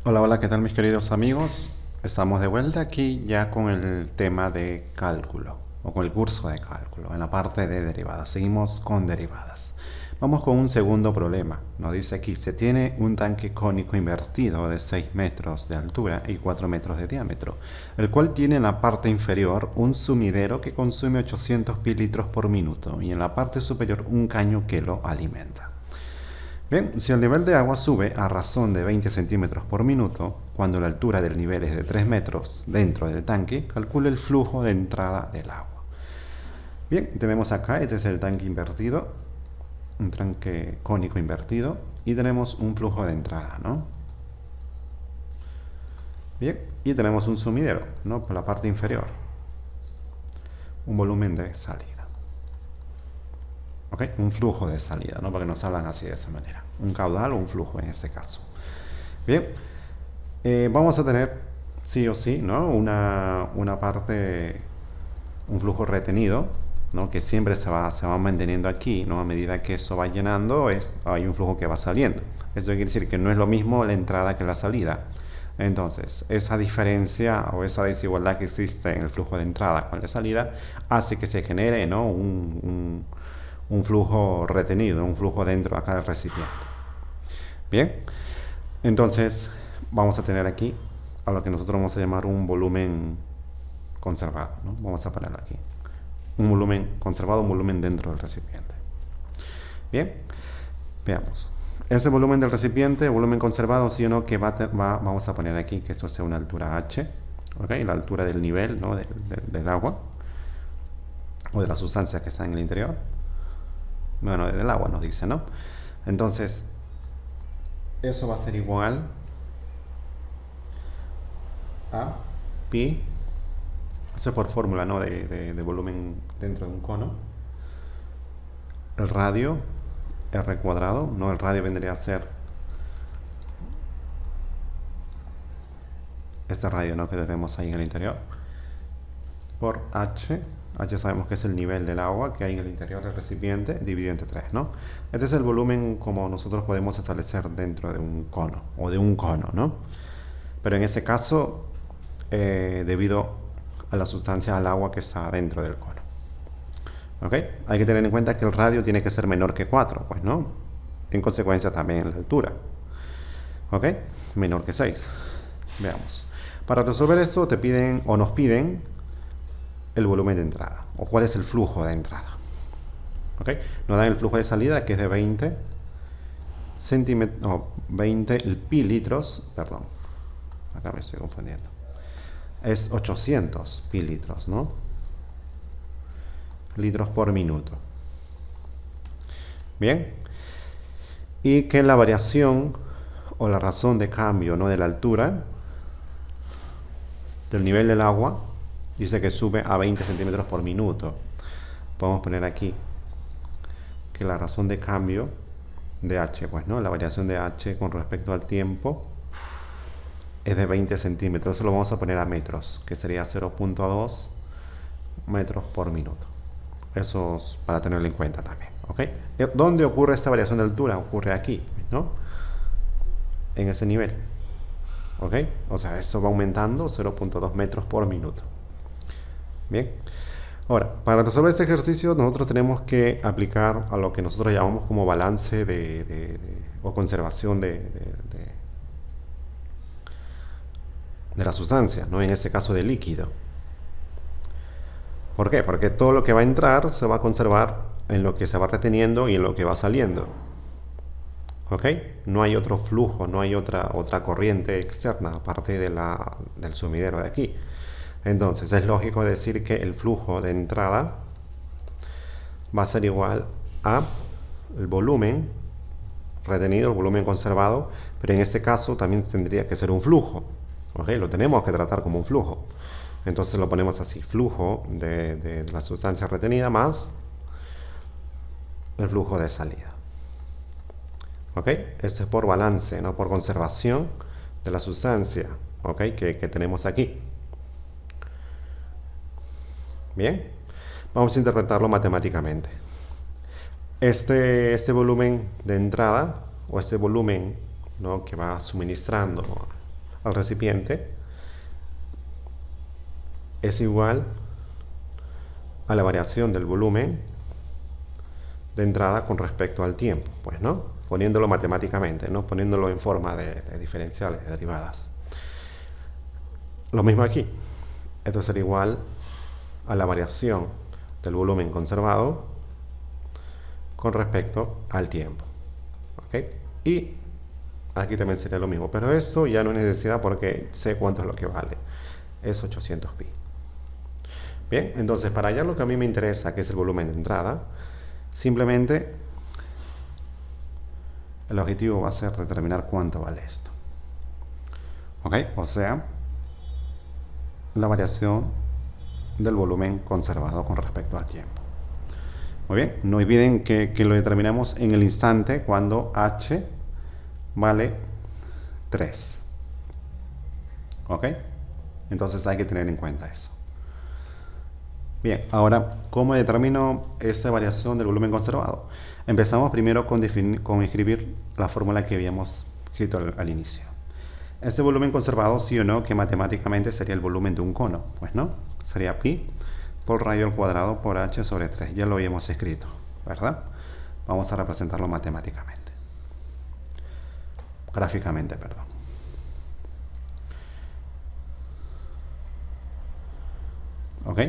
Hola, hola, ¿qué tal mis queridos amigos? Estamos de vuelta aquí ya con el tema de cálculo o con el curso de cálculo en la parte de derivadas. Seguimos con derivadas. Vamos con un segundo problema. Nos dice aquí, se tiene un tanque cónico invertido de 6 metros de altura y 4 metros de diámetro, el cual tiene en la parte inferior un sumidero que consume 800 mililitros por minuto y en la parte superior un caño que lo alimenta. Bien, si el nivel de agua sube a razón de 20 centímetros por minuto, cuando la altura del nivel es de 3 metros dentro del tanque, calcule el flujo de entrada del agua. Bien, tenemos acá, este es el tanque invertido, un tanque cónico invertido, y tenemos un flujo de entrada, ¿no? Bien, y tenemos un sumidero, ¿no? Por la parte inferior, un volumen de salida. ¿Ok? Un flujo de salida, ¿no? Porque nos hablan así de esa manera. Un caudal o un flujo en este caso. Bien, vamos a tener sí o sí, ¿no? Una parte, un flujo retenido, ¿no? Que siempre se va manteniendo aquí, ¿no? A medida que eso va llenando, hay un flujo que va saliendo. Esto quiere decir que no es lo mismo la entrada que la salida. Entonces, esa diferencia o esa desigualdad que existe en el flujo de entrada con la salida hace que se genere, ¿no? Un flujo retenido, un flujo dentro acá del recipiente. Bien, entonces vamos a tener aquí a lo que nosotros vamos a llamar un volumen conservado, ¿no? Vamos a ponerlo aquí. Un volumen conservado, un volumen dentro del recipiente. Bien, veamos. Ese volumen del recipiente, volumen conservado, sí o no, que vamos a poner aquí que esto sea una altura h, ¿ok? La altura del nivel, ¿no? del agua o de la sustancia que está en el interior. Bueno, del agua nos dice, ¿no? Entonces, eso va a ser igual a pi, eso es por fórmula, ¿no? De volumen dentro de un cono. El radio, r cuadrado, ¿no? El radio vendría a ser este radio, ¿no? Que tenemos ahí en el interior. Por h, h sabemos que es el nivel del agua que hay en el interior del recipiente, dividido entre 3, ¿no? Este es el volumen como nosotros podemos establecer dentro de un cono, o de un cono, ¿no? Pero en este caso, debido a la sustancia, al agua que está dentro del cono. ¿Ok? Hay que tener en cuenta que el radio tiene que ser menor que 4, pues, ¿no? En consecuencia también la altura. ¿Ok? Menor que 6. Veamos. Para resolver esto te piden o nos piden el volumen de entrada o cuál es el flujo de entrada. ¿Ok? Nos dan el flujo de salida que es de 20 centímetros, no, 20 pilitros, perdón, acá me estoy confundiendo. Es 800 pilitros, ¿no? Litros por minuto. Bien. Y que la variación o la razón de cambio, ¿no? De la altura del nivel del agua dice que sube a 20 centímetros por minuto. Podemos poner aquí que la razón de cambio de h, pues, ¿no? La variación de h con respecto al tiempo es de 20 centímetros. Eso lo vamos a poner a metros, que sería 0.2 metros por minuto. Eso es para tenerlo en cuenta también, ¿ok? ¿Dónde ocurre esta variación de altura? Ocurre aquí, ¿no? En ese nivel, ¿ok? O sea, esto va aumentando 0.2 metros por minuto. Bien. Ahora, para resolver este ejercicio nosotros tenemos que aplicar a lo que nosotros llamamos como balance o conservación de la sustancia, ¿no? En este caso de líquido. ¿Por qué? Porque todo lo que va a entrar se va a conservar en lo que se va reteniendo y en lo que va saliendo. ¿Ok? No hay otro flujo, no hay otra corriente externa aparte del sumidero de aquí. Entonces es lógico decir que el flujo de entrada va a ser igual a el volumen retenido, el volumen conservado, pero en este caso también tendría que ser un flujo. ¿Ok? Lo tenemos que tratar como un flujo. Entonces lo ponemos así, flujo de la sustancia retenida más el flujo de salida. ¿Ok? Esto es por balance, no por conservación de la sustancia, ¿ok? Que tenemos aquí. Bien, vamos a interpretarlo matemáticamente. Este volumen de entrada, o este volumen, ¿no? Que va suministrando al recipiente es igual a la variación del volumen de entrada con respecto al tiempo, pues, ¿no? Poniéndolo matemáticamente, ¿no? Poniéndolo en forma de diferenciales, de derivadas. Lo mismo aquí. Esto será igual a la variación del volumen conservado con respecto al tiempo. ¿Ok? Y aquí también sería lo mismo, pero eso ya no es necesidad porque sé cuánto es lo que vale. Es 800 pi. Bien, entonces para hallar lo que a mí me interesa, que es el volumen de entrada, simplemente el objetivo va a ser determinar cuánto vale esto. ¿Ok? O sea, la variación del volumen conservado con respecto al tiempo. Muy bien, no olviden que lo determinamos en el instante cuando h vale 3. ¿Ok? Entonces hay que tener en cuenta eso. Bien, ahora, ¿cómo determino esta variación del volumen conservado? Empezamos primero con escribir la fórmula que habíamos escrito al inicio. Este volumen conservado, sí o no, que matemáticamente sería el volumen de un cono, pues no, sería pi por radio al cuadrado por h sobre 3. Ya lo habíamos escrito, ¿verdad? Vamos a representarlo matemáticamente. Gráficamente, perdón. ¿Ok?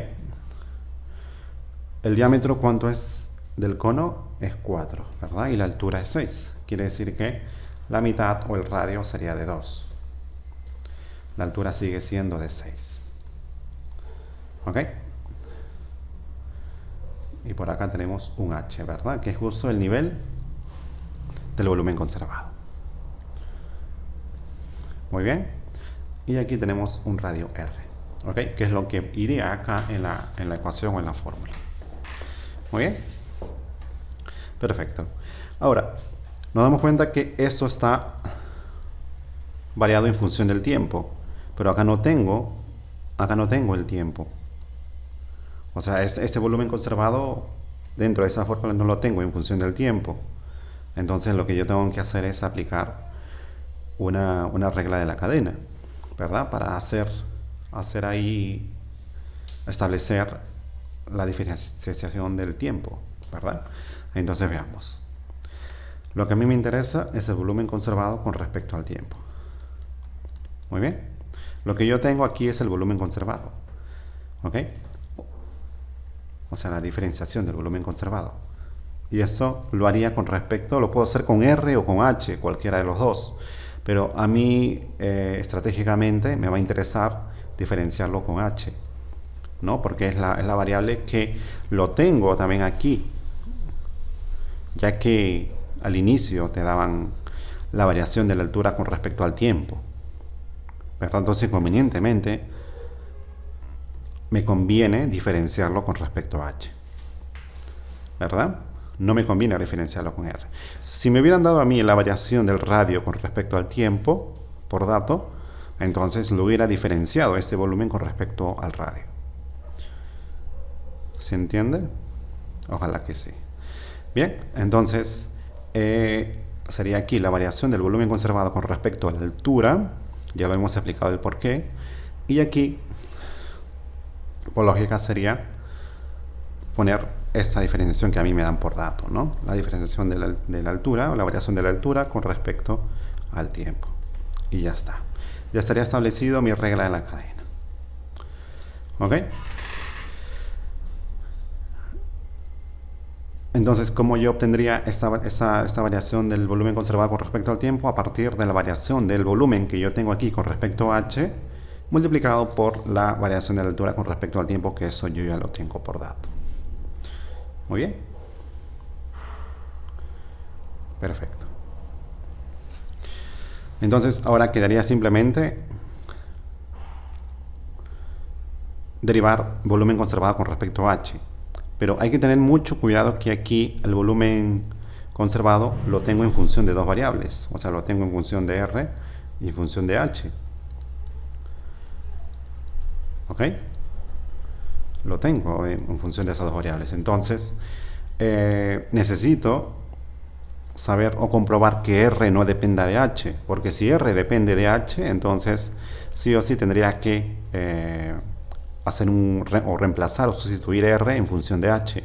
El diámetro, ¿cuánto es del cono? Es 4, ¿verdad? Y la altura es 6. Quiere decir que la mitad o el radio sería de 2. La altura sigue siendo de 6. ¿Ok? Y por acá tenemos un h, ¿verdad? Que es justo el nivel del volumen conservado. Muy bien. Y aquí tenemos un radio r, ¿ok? Que es lo que iría acá en la ecuación o en la fórmula. Muy bien. Perfecto. Ahora, nos damos cuenta que esto está variado en función del tiempo, pero acá no tengo el tiempo. O sea, este volumen conservado dentro de esa fórmula no lo tengo en función del tiempo. Entonces lo que yo tengo que hacer es aplicar una regla de la cadena, ¿verdad? Para establecer la diferenciación del tiempo, ¿verdad? Entonces veamos. Lo que a mí me interesa es el volumen conservado con respecto al tiempo. Muy bien. Lo que yo tengo aquí es el volumen conservado. ¿Ok? O sea, la diferenciación del volumen conservado. Y eso lo haría con respecto, lo puedo hacer con R o con H, cualquiera de los dos. Pero a mí, estratégicamente, me va a interesar diferenciarlo con H, ¿no? Porque es la variable que lo tengo también aquí, ya que al inicio te daban la variación de la altura con respecto al tiempo, ¿verdad? Entonces, convenientemente, me conviene diferenciarlo con respecto a h, ¿verdad? No me conviene diferenciarlo con r. Si me hubieran dado a mí la variación del radio con respecto al tiempo, por dato, entonces lo hubiera diferenciado este volumen con respecto al radio. ¿Se entiende? Ojalá que sí. Bien, entonces sería aquí la variación del volumen conservado con respecto a la altura. Ya lo hemos explicado el porqué. Y aquí, por lógica, sería poner esta diferenciación que a mí me dan por dato, ¿no? La diferenciación de la altura, o la variación de la altura con respecto al tiempo. Y ya está. Ya estaría establecido mi regla de la cadena. ¿Ok? Entonces, ¿cómo yo obtendría esta variación del volumen conservado con respecto al tiempo? A partir de la variación del volumen que yo tengo aquí con respecto a h, multiplicado por la variación de la altura con respecto al tiempo, que eso yo ya lo tengo por dato. Muy bien. Perfecto. Entonces, ahora quedaría simplemente derivar volumen conservado con respecto a h. Pero hay que tener mucho cuidado que aquí el volumen conservado lo tengo en función de dos variables. O sea, lo tengo en función de r y en función de h. ¿Ok? Lo tengo en función de esas dos variables. Entonces, necesito saber o comprobar que R no dependa de H, porque si R depende de H, entonces sí o sí tendría que hacer o reemplazar o sustituir R en función de H.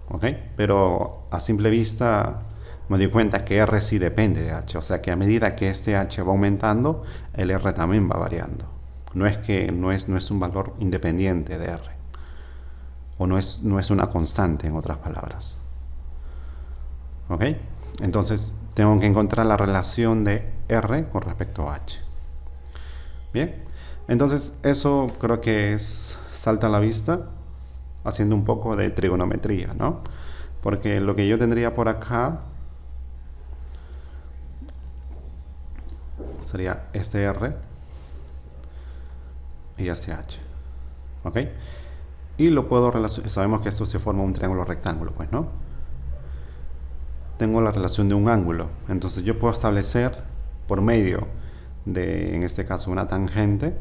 ¿Ok? Pero a simple vista me doy cuenta que R sí depende de H, o sea que a medida que este H va aumentando, el R también va variando. No es un valor independiente de R, o no es una constante, en otras palabras. ¿Ok? Entonces tengo que encontrar la relación de R con respecto a H. Bien, entonces eso creo que salta a la vista haciendo un poco de trigonometría, ¿no? Porque lo que yo tendría por acá sería este R y este H. ¿Ok? Y lo puedo relacionar, sabemos que esto se forma un triángulo rectángulo, pues, ¿no? Tengo la relación de un ángulo, entonces yo puedo establecer por medio de, en este caso, una tangente,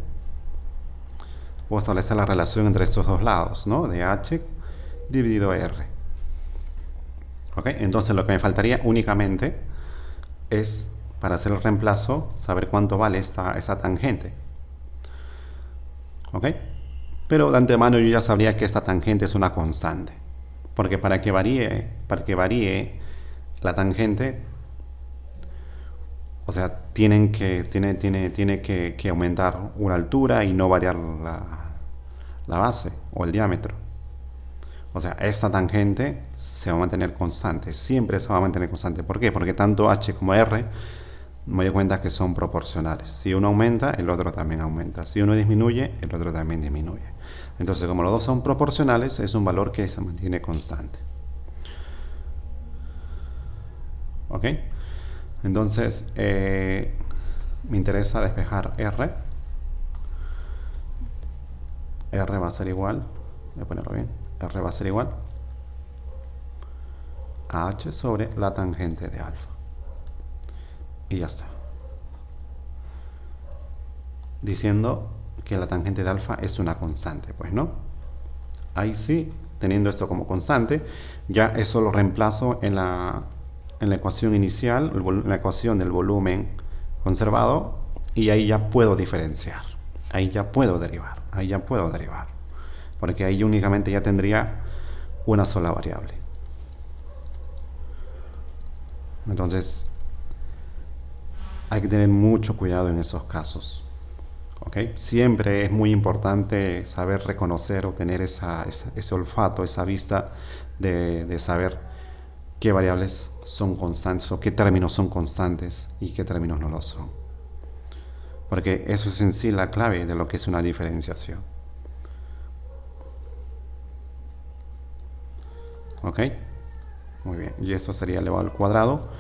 puedo establecer la relación entre estos dos lados, ¿no? De H dividido R. ¿Ok? Entonces lo que me faltaría únicamente es, para hacer el reemplazo, saber cuánto vale esa tangente. ¿Ok? Pero de antemano yo ya sabría que esta tangente es una constante. Porque para que varíe la tangente, o sea, tiene que aumentar una altura y no variar la base o el diámetro. O sea, esta tangente se va a mantener constante, siempre se va a mantener constante. ¿Por qué? Porque tanto H como R me doy cuenta que son proporcionales. Si uno aumenta, el otro también aumenta. Si uno disminuye, el otro también disminuye. Entonces, como los dos son proporcionales, es un valor que se mantiene constante. ¿Ok? Entonces, me interesa despejar R. R va a ser igual, voy a ponerlo bien, R va a ser igual a H sobre la tangente de alfa. Y ya está. Diciendo que la tangente de alfa es una constante, pues, ¿no? Ahí sí, teniendo esto como constante, ya eso lo reemplazo en la ecuación inicial, en la ecuación del volumen conservado, y ahí ya puedo diferenciar, ahí ya puedo derivar, porque ahí únicamente ya tendría una sola variable. Entonces, hay que tener mucho cuidado en esos casos. ¿Okay? Siempre es muy importante saber reconocer o tener ese olfato, esa vista de saber qué variables son constantes o qué términos son constantes y qué términos no lo son. Porque eso es en sí la clave de lo que es una diferenciación. ¿Ok? Muy bien. Y esto sería elevado al cuadrado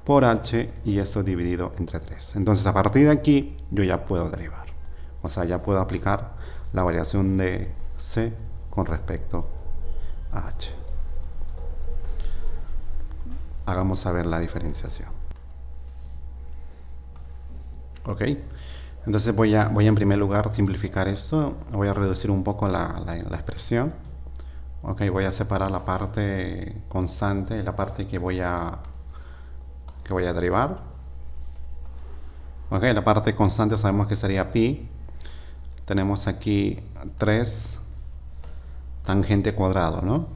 por h y esto dividido entre 3. Entonces a partir de aquí yo ya puedo derivar. O sea, ya puedo aplicar la variación de c con respecto a h. Hagamos a ver la diferenciación. Ok. Entonces voy a en primer lugar simplificar esto. Voy a reducir un poco la expresión. Ok, voy a separar la parte constante y la parte que voy a derivar. Ok, la parte constante sabemos que sería pi. Tenemos aquí 3 tangente cuadrado, ¿no?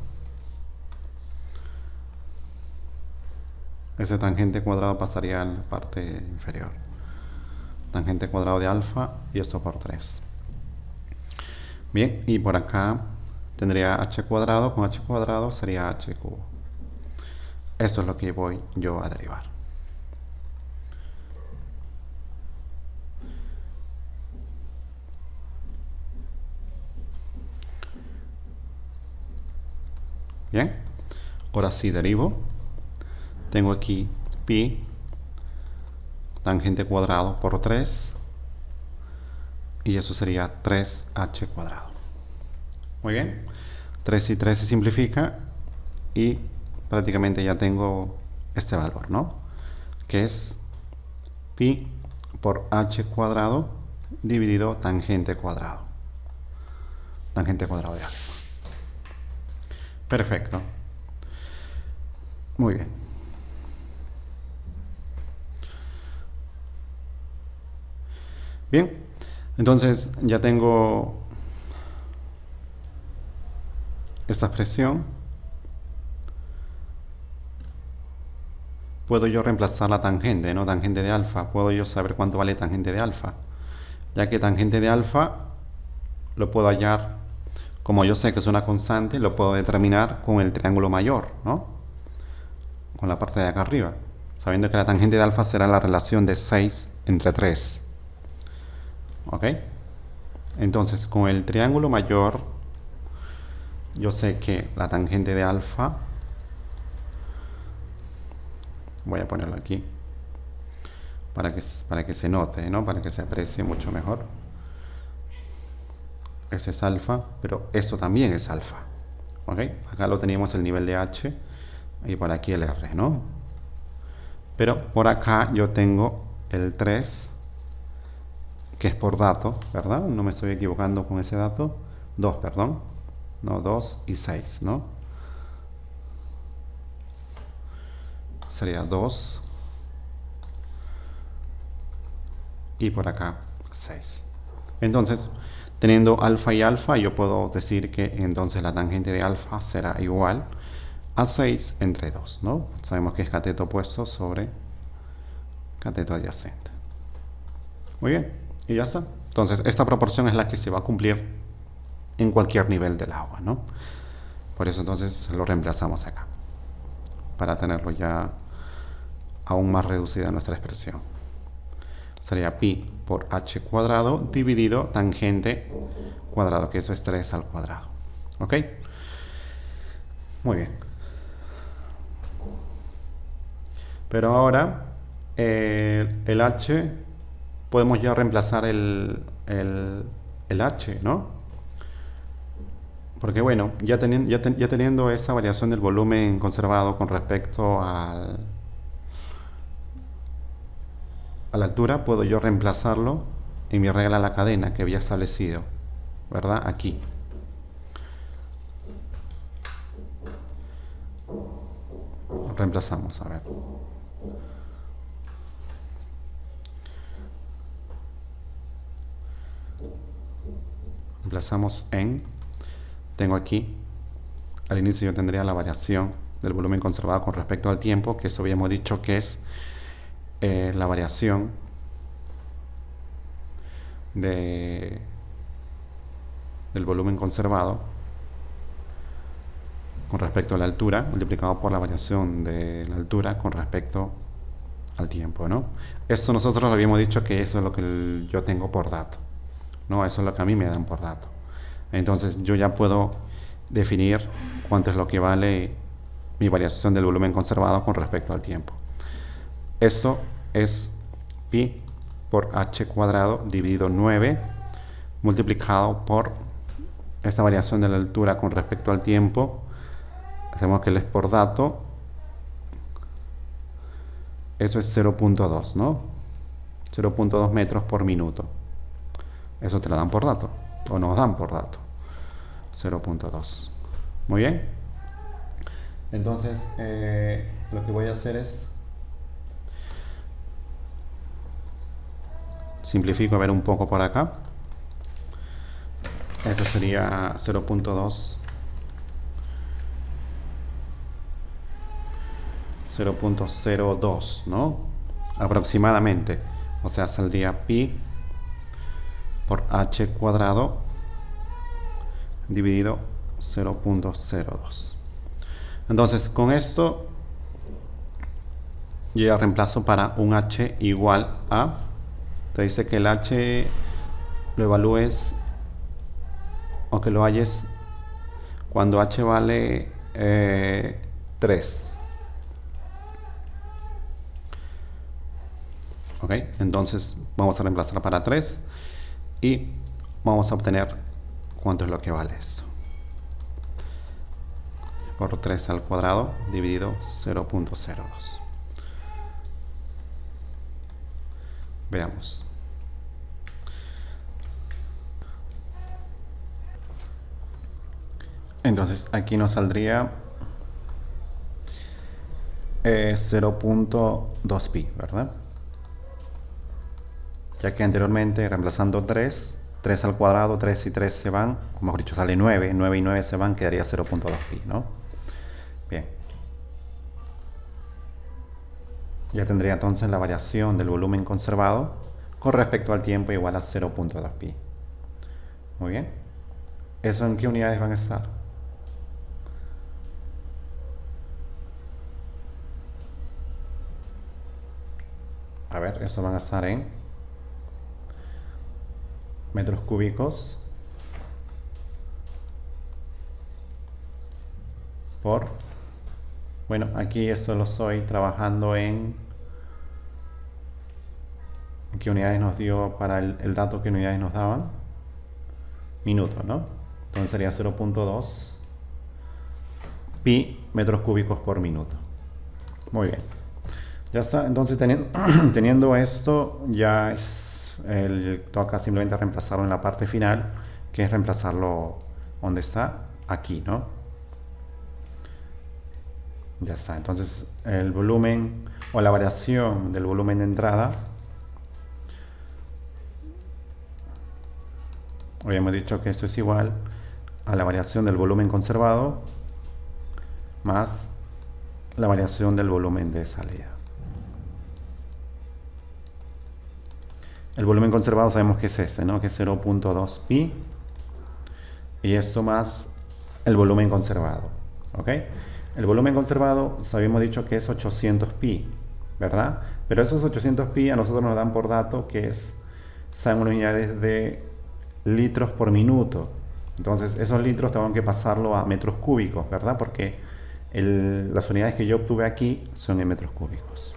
Ese tangente cuadrado pasaría en la parte inferior. Tangente cuadrado de alfa y esto por 3. Bien, y por acá tendría h cuadrado, con h cuadrado sería h cubo. Esto es lo que voy yo a derivar. Bien, ahora sí derivo. Tengo aquí pi tangente cuadrado por 3 y eso sería 3h cuadrado. Muy bien, 3 y 3 se simplifica y prácticamente ya tengo este valor, ¿no? Que es pi por h cuadrado dividido tangente cuadrado de alfa. Perfecto. Muy bien. Bien, entonces ya tengo esta expresión. Puedo yo reemplazar la tangente, ¿no? Tangente de alfa. Puedo yo saber cuánto vale tangente de alfa. Ya que tangente de alfa lo puedo hallar, como yo sé que es una constante, lo puedo determinar con el triángulo mayor, ¿no? Con la parte de acá arriba. Sabiendo que la tangente de alfa será la relación de 6 entre 3. ¿Ok? Entonces, con el triángulo mayor, yo sé que la tangente de alfa, voy a ponerlo aquí, para que se note, ¿no? Para que se aprecie mucho mejor. Ese es alfa, pero esto también es alfa. ¿Ok? Acá lo teníamos el nivel de h y por aquí el r, ¿no? Pero por acá yo tengo el 3, que es por dato, ¿verdad? No me estoy equivocando con ese dato. 2, perdón. No, 2 y 6, ¿no? Sería 2 y por acá 6. Entonces, teniendo alfa y alfa, yo puedo decir que entonces la tangente de alfa será igual a 6 entre 2, ¿no? Sabemos que es cateto opuesto sobre cateto adyacente. Muy bien, y ya está. Entonces, esta proporción es la que se va a cumplir en cualquier nivel del agua, ¿no? Por eso entonces lo reemplazamos acá, para tenerlo ya aún más reducida nuestra expresión. Sería pi por h cuadrado dividido tangente cuadrado, que eso es 3 al cuadrado. ¿Ok? Muy bien. Pero ahora el h, podemos ya reemplazar el h, ¿no? Porque bueno, ya teniendo esa variación del volumen conservado con respecto a la altura, puedo yo reemplazarlo en mi regla de la cadena que había establecido, ¿verdad? Aquí. Reemplazamos, a ver. Reemplazamos en, tengo aquí, al inicio yo tendría la variación del volumen conservado con respecto al tiempo, que eso habíamos dicho que es la variación del volumen conservado con respecto a la altura, multiplicado por la variación de la altura con respecto al tiempo, ¿no? Esto nosotros habíamos dicho que eso es lo que yo tengo por dato, ¿no? Eso es lo que a mí me dan por dato. Entonces yo ya puedo definir cuánto es lo que vale mi variación del volumen conservado con respecto al tiempo. Eso es pi por h cuadrado dividido 9 multiplicado por esta variación de la altura con respecto al tiempo. Hacemos que el es por dato. Eso es 0.2, ¿no? 0.2 metros por minuto. Eso te lo dan por dato, o nos dan por dato. 0.2. Muy bien. Entonces, lo que voy a hacer es simplifico a ver un poco por acá. Esto sería 0.2, 0.02, ¿no? Aproximadamente. O sea, saldría pi por h cuadrado dividido 0.02. Entonces, con esto yo ya reemplazo para un h igual a, te dice que el h lo evalúes o que lo halles cuando h vale 3. ¿Ok? Entonces vamos a reemplazar para 3 y vamos a obtener cuánto es lo que vale esto. Por 3 al cuadrado dividido 0.02. Veamos. Entonces aquí nos saldría 0.2 pi, ¿verdad? Ya que anteriormente reemplazando 3 al cuadrado, 3 y 3 se van, o mejor dicho sale 9, 9 y 9 se van, quedaría 0.2 pi, ¿no? Bien. Ya tendría entonces la variación del volumen conservado con respecto al tiempo igual a 0.2 pi. Muy bien. ¿Eso en qué unidades van a estar? A ver, eso van a estar en metros cúbicos por... Bueno, aquí esto lo estoy trabajando en... ¿Qué unidades nos dio para el dato que unidades nos daban? Minutos, ¿no? Entonces sería 0.2 pi metros cúbicos por minuto. Muy bien. Ya está. Entonces teniendo esto, ya toca simplemente reemplazarlo en la parte final, que es reemplazarlo donde está, aquí, ¿no? Ya está. Entonces el volumen o la variación del volumen de entrada, habíamos dicho que esto es igual a la variación del volumen conservado más la variación del volumen de salida. El volumen conservado sabemos que es este, ¿no? Que es 0.2 pi. Y esto más el volumen conservado, ¿ok? El volumen conservado habíamos dicho que es 800 pi, ¿verdad? Pero esos 800 pi a nosotros nos dan por dato que son unidades de litros por minuto. Entonces esos litros tengo que pasarlo a metros cúbicos, ¿verdad? Porque las unidades que yo obtuve aquí son en metros cúbicos.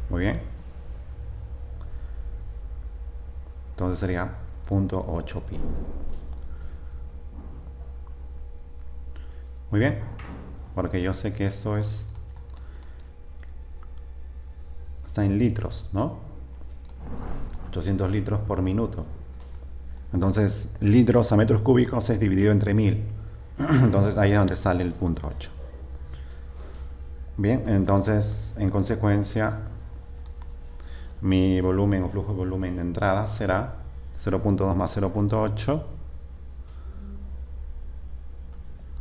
Muy bien. Entonces sería 0.8 pi. Muy bien. Porque yo sé que esto está en litros, ¿no? 800 litros por minuto. Entonces, litros a metros cúbicos es dividido entre 1000. Entonces ahí es donde sale el 0.8. Bien, entonces en consecuencia mi volumen o flujo de volumen de entrada será 0.2 más 0.8,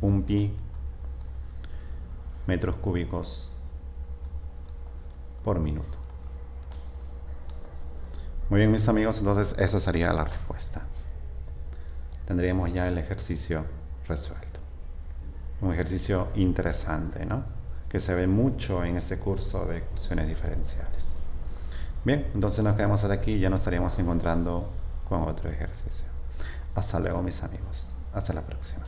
1 pi metros cúbicos por minuto. Muy bien, mis amigos, entonces esa sería la respuesta. Tendríamos ya el ejercicio resuelto. Un ejercicio interesante, ¿no? Que se ve mucho en este curso de ecuaciones diferenciales. Bien, entonces nos quedamos hasta aquí y ya nos estaríamos encontrando con otro ejercicio. Hasta luego, mis amigos. Hasta la próxima.